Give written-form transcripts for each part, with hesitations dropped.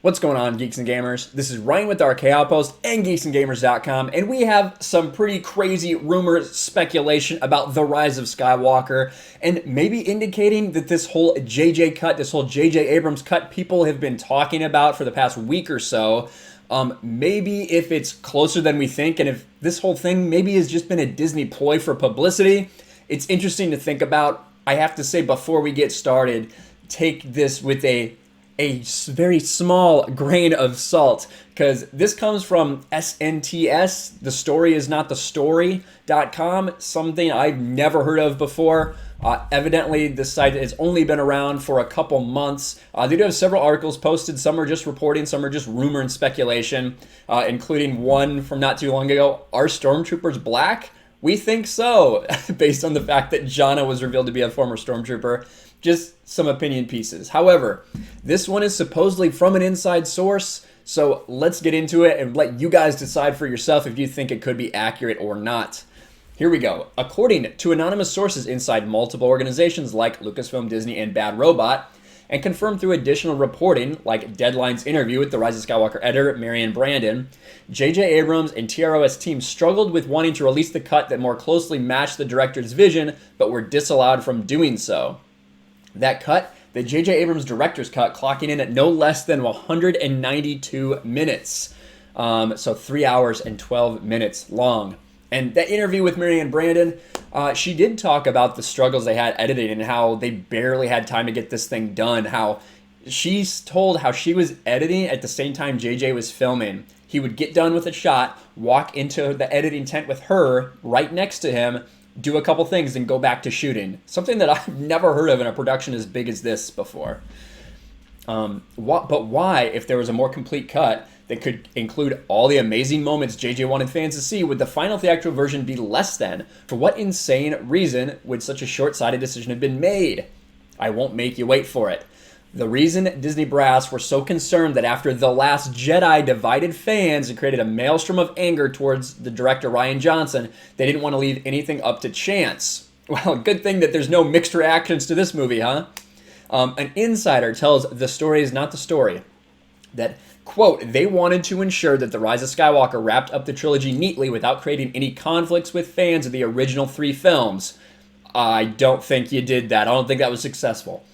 What's going on, Geeks and Gamers? This is Ryan with RK Outpost and GeeksandGamers.com, and we have some pretty crazy rumors, speculation about the rise of Skywalker, and maybe indicating that this whole JJ cut, this whole JJ Abrams cut people have been talking about for the past week or so, maybe if it's closer than we think, and if this whole thing maybe has just been a Disney ploy for publicity. It's interesting to think about. I have to say, before we get started, take this with a very small grain of salt, because this comes from SNTS, the story is not the story.com, something I've never heard of before. Evidently, this site has only been around for a couple months. They do have several articles posted. Some are just reporting, some are just rumor and speculation, including one from not too long ago. Are Stormtroopers black? We think so, based on the fact that Jannah was revealed to be a former Stormtrooper. Just some opinion pieces. However, this one is supposedly from an inside source, so let's get into it and let you guys decide for yourself if you think it could be accurate or not. Here we go. According to anonymous sources inside multiple organizations like Lucasfilm, Disney, and Bad Robot, and confirmed through additional reporting like Deadline's interview with the Rise of Skywalker editor Marion Brandon, J.J. Abrams and TROS team struggled with wanting to release the cut that more closely matched the director's vision, but were disallowed from doing so. That cut, the J.J. Abrams director's cut, clocking in at no less than 192 minutes. So 3 hours and 12 minutes long. And that interview with Marianne Brandon, she did talk about the struggles they had editing and how they barely had time to get this thing done. How she's told how she was editing at the same time JJ was filming. He would get done with a shot, walk into the editing tent with her right next to him, do a couple things, and go back to shooting. Something that I've never heard of in a production as big as this before. But why, if there was a more complete cut that could include all the amazing moments JJ wanted fans to see, would the final theatrical version be less than? For what insane reason would such a short-sighted decision have been made? I won't make you wait for it. The reason Disney brass were so concerned that after The Last Jedi divided fans and created a maelstrom of anger towards the director Rian Johnson, they didn't want to leave anything up to chance. Well, good thing that there's no mixed reactions to this movie, huh? An insider tells The Story Is Not the Story that, quote, they wanted to ensure that The Rise of Skywalker wrapped up the trilogy neatly without creating any conflicts with fans of the original three films. I don't think you did that. I don't think that was successful.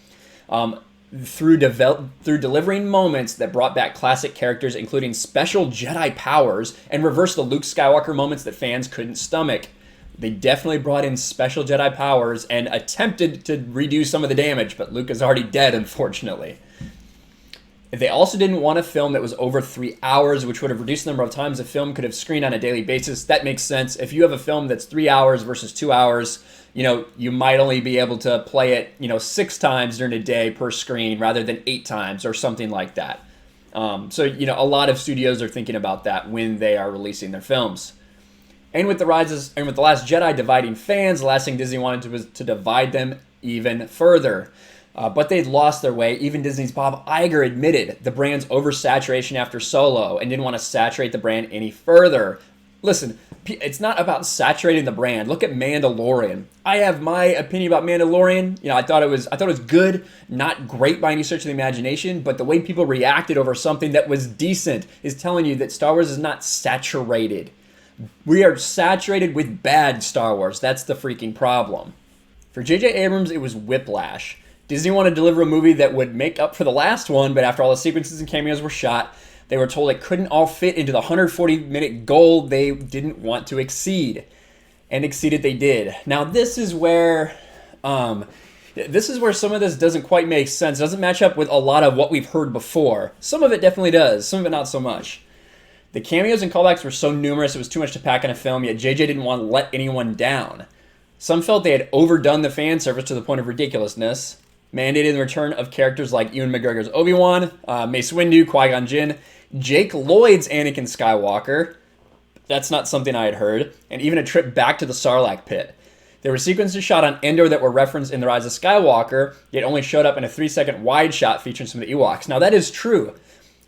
Through delivering moments that brought back classic characters, including special Jedi powers, and reversed the Luke Skywalker moments that fans couldn't stomach. They definitely brought in special Jedi powers and attempted to redo some of the damage, but Luke is already dead, unfortunately. They also didn't want a film that was over 3 hours, which would have reduced the number of times a film could have screened on a daily basis. That makes sense. If you have a film that's 3 hours versus 2 hours, you might only be able to play it, 6 times during a day per screen rather than 8 times or something like that. So a lot of studios are thinking about that when they are releasing their films. And with The Last Jedi dividing fans, the last thing Disney wanted was to divide them even further. But they'd lost their way. Even Disney's Bob Iger admitted the brand's oversaturation after Solo and didn't want to saturate the brand any further. Listen, it's not about saturating the brand. Look at Mandalorian. I have my opinion about Mandalorian. I thought it was good, not great by any stretch of the imagination, but the way people reacted over something that was decent is telling you that Star Wars is not saturated. We are saturated with bad Star Wars. That's the freaking problem. For J.J. Abrams, it was whiplash. Disney wanted to deliver a movie that would make up for the last one, but after all the sequences and cameos were shot, they were told it couldn't all fit into the 140-minute goal they didn't want to exceed. And exceeded they did. Now, this is where some of this doesn't quite make sense. It doesn't match up with a lot of what we've heard before. Some of it definitely does. Some of it not so much. The cameos and callbacks were so numerous it was too much to pack in a film, yet JJ didn't want to let anyone down. Some felt they had overdone the fan service to the point of ridiculousness, mandated the return of characters like Ewan McGregor's Obi-Wan, Mace Windu, Qui-Gon Jinn, Jake Lloyd's Anakin Skywalker. That's not something I had heard. And even a trip back to the Sarlacc pit. There were sequences shot on Endor that were referenced in The Rise of Skywalker, yet only showed up in a 3-second wide shot featuring some of the Ewoks. Now, that is true.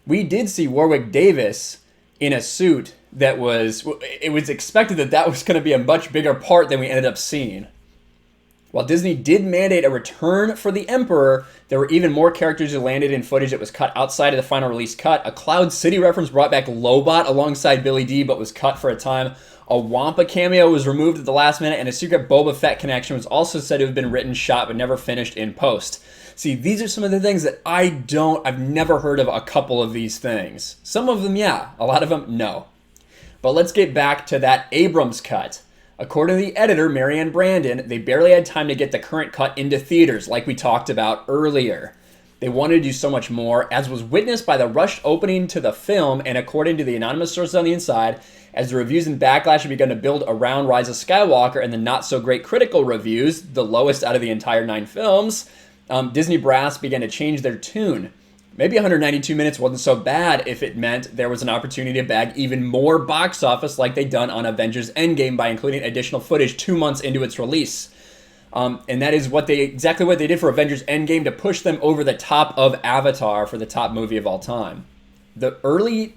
We did see Warwick Davis in a suit that it was expected that was going to be a much bigger part than we ended up seeing. While Disney did mandate a return for the Emperor, there were even more characters who landed in footage that was cut outside of the final release cut. A Cloud City reference brought back Lobot alongside Billy D, but was cut for a time. A Wampa cameo was removed at the last minute, and a secret Boba Fett connection was also said to have been written, shot, but never finished in post. See, these are some of the things that I've never heard of a couple of these things. Some of them, yeah. A lot of them, no. But let's get back to that Abrams cut. According to the editor, Marianne Brandon, they barely had time to get the current cut into theaters, like we talked about earlier. They wanted to do so much more, as was witnessed by the rushed opening to the film, and according to the anonymous sources on the inside, as the reviews and backlash had begun to build around Rise of Skywalker and the not-so-great critical reviews, the lowest out of the entire 9 films, Disney brass began to change their tune. Maybe 192 minutes wasn't so bad if it meant there was an opportunity to bag even more box office like they done on Avengers Endgame by including additional footage 2 months into its release. And that is exactly what they did for Avengers Endgame to push them over the top of Avatar for the top movie of all time. The early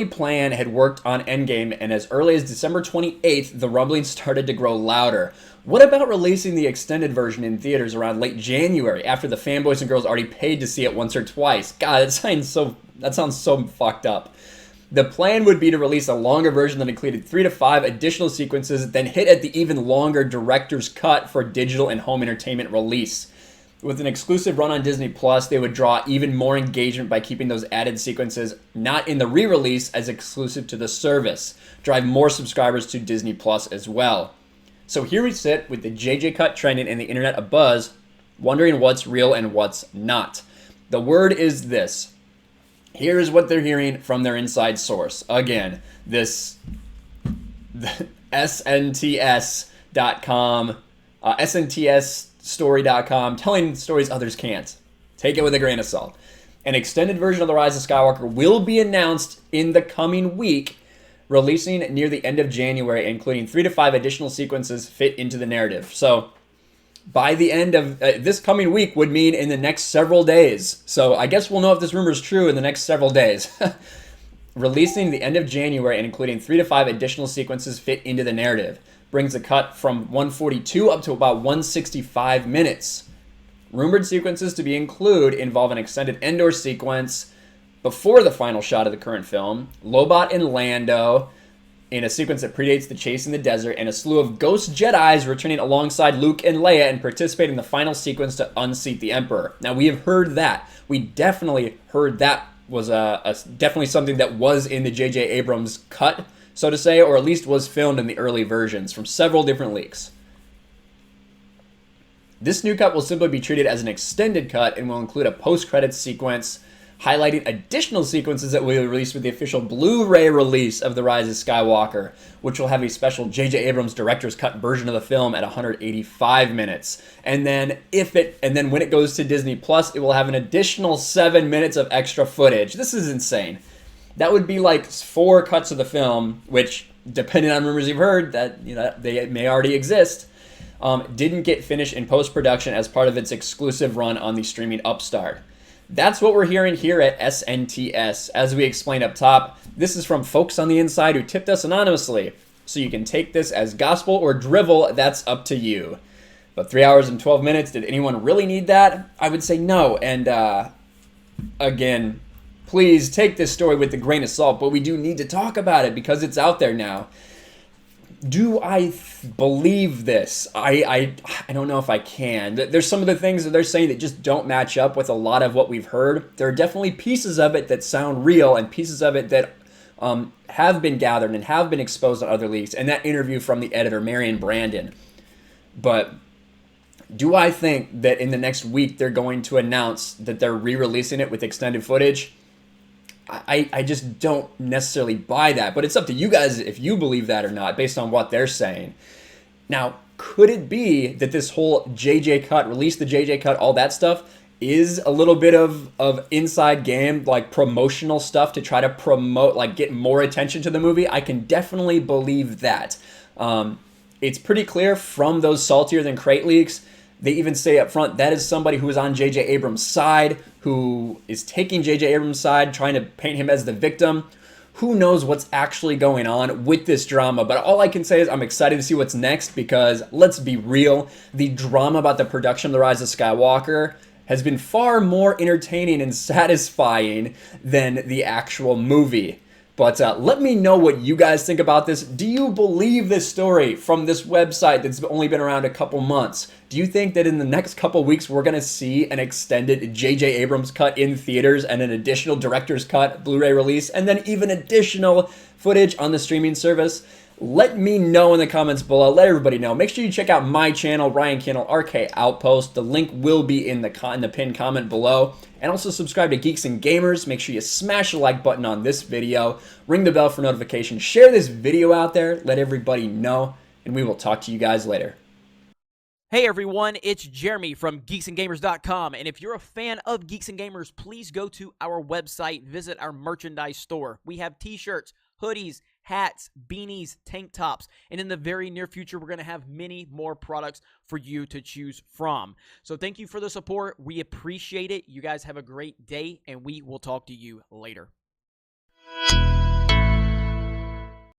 plan had worked on Endgame, and as early as December 28th, the rumblings started to grow louder. What about releasing the extended version in theaters around late January after the fanboys and girls already paid to see it once or twice? God, that sounds so fucked up. The plan would be to release a longer version that included 3 to 5 additional sequences, then hit at the even longer director's cut for digital and home entertainment release. With an exclusive run on Disney Plus, they would draw even more engagement by keeping those added sequences not in the re-release as exclusive to the service, drive more subscribers to Disney Plus as well. So here we sit with the JJ cut trending and the internet abuzz, wondering what's real and what's not. The word is this. Here is what they're hearing from their inside source. Again, this SNTS.com, SNTSstory.com, telling stories others can't. Take it with a grain of salt. An extended version of The Rise of Skywalker will be announced in the coming week, releasing near the end of January, including 3 to 5 additional sequences fit into the narrative. So by the end of this coming week would mean in the next several days. So I guess we'll know if this rumor is true in the next several days. Releasing the end of January and including 3 to 5 additional sequences fit into the narrative brings the cut from 142 up to about 165 minutes. Rumored sequences to be included involve an extended Endor sequence before the final shot of the current film, Lobot and Lando in a sequence that predates the chase in the desert, and a slew of ghost Jedis returning alongside Luke and Leia and participating in the final sequence to unseat the Emperor. Now, we have heard that. We definitely heard that was definitely something that was in the J.J. Abrams cut, so to say, or at least was filmed in the early versions from several different leaks. This new cut will simply be treated as an extended cut and will include a post-credits sequence highlighting additional sequences that will be released with the official Blu-ray release of The Rise of Skywalker, which will have a special J.J. Abrams director's cut version of the film at 185 minutes. And then when it goes to Disney Plus, it will have an additional 7 minutes of extra footage. This is insane. That would be like 4 cuts of the film, which, depending on rumors you've heard, that they may already exist, didn't get finished in post-production as part of its exclusive run on the streaming upstart. That's what we're hearing here at SNTS. As we explained up top, this is from folks on the inside who tipped us anonymously. So you can take this as gospel or drivel, that's up to you. But 3 hours and 12 minutes, did anyone really need that? I would say no. And again, please take this story with a grain of salt, but we do need to talk about it because it's out there now. Do I believe this? I don't know if I can. There's some of the things that they're saying that just don't match up with a lot of what we've heard. There are definitely pieces of it that sound real and pieces of it that have been gathered and have been exposed on other leaks. And that interview from the editor, Marianne Brandon. But do I think that in the next week they're going to announce that they're re-releasing it with extended footage? I just don't necessarily buy that, but it's up to you guys if you believe that or not based on what they're saying. Now, could it be that this whole JJ cut, release the JJ cut, all that stuff is a little bit of inside game, like promotional stuff to try to promote, like get more attention to the movie? I can definitely believe that. It's pretty clear from those saltier than crate leaks. They even say up front that is somebody who is on J.J. Abrams' side, who is taking J.J. Abrams' side, trying to paint him as the victim, who knows what's actually going on with this drama. But all I can say is I'm excited to see what's next, because let's be real, the drama about the production of The Rise of Skywalker has been far more entertaining and satisfying than the actual movie. But let me know what you guys think about this. Do you believe this story from this website that's only been around a couple months? Do you think that in the next couple weeks we're going to see an extended J.J. Abrams cut in theaters and an additional director's cut Blu-ray release, and then even additional footage on the streaming service? Let me know in the comments below. Let everybody know. Make sure you check out my channel, Ryan Cannell, RK Outpost. The link will be in the pinned comment below. And also subscribe to Geeks and Gamers. Make sure you smash the like button on this video. Ring the bell for notifications. Share this video out there. Let everybody know. And we will talk to you guys later. Hey everyone, it's Jeremy from geeksandgamers.com, and if you're a fan of Geeks and Gamers, please go to our website, visit our merchandise store. We have t-shirts, hoodies, hats, beanies, tank tops, and in the very near future, we're going to have many more products for you to choose from. So thank you for the support. We appreciate it. You guys have a great day, and we will talk to you later.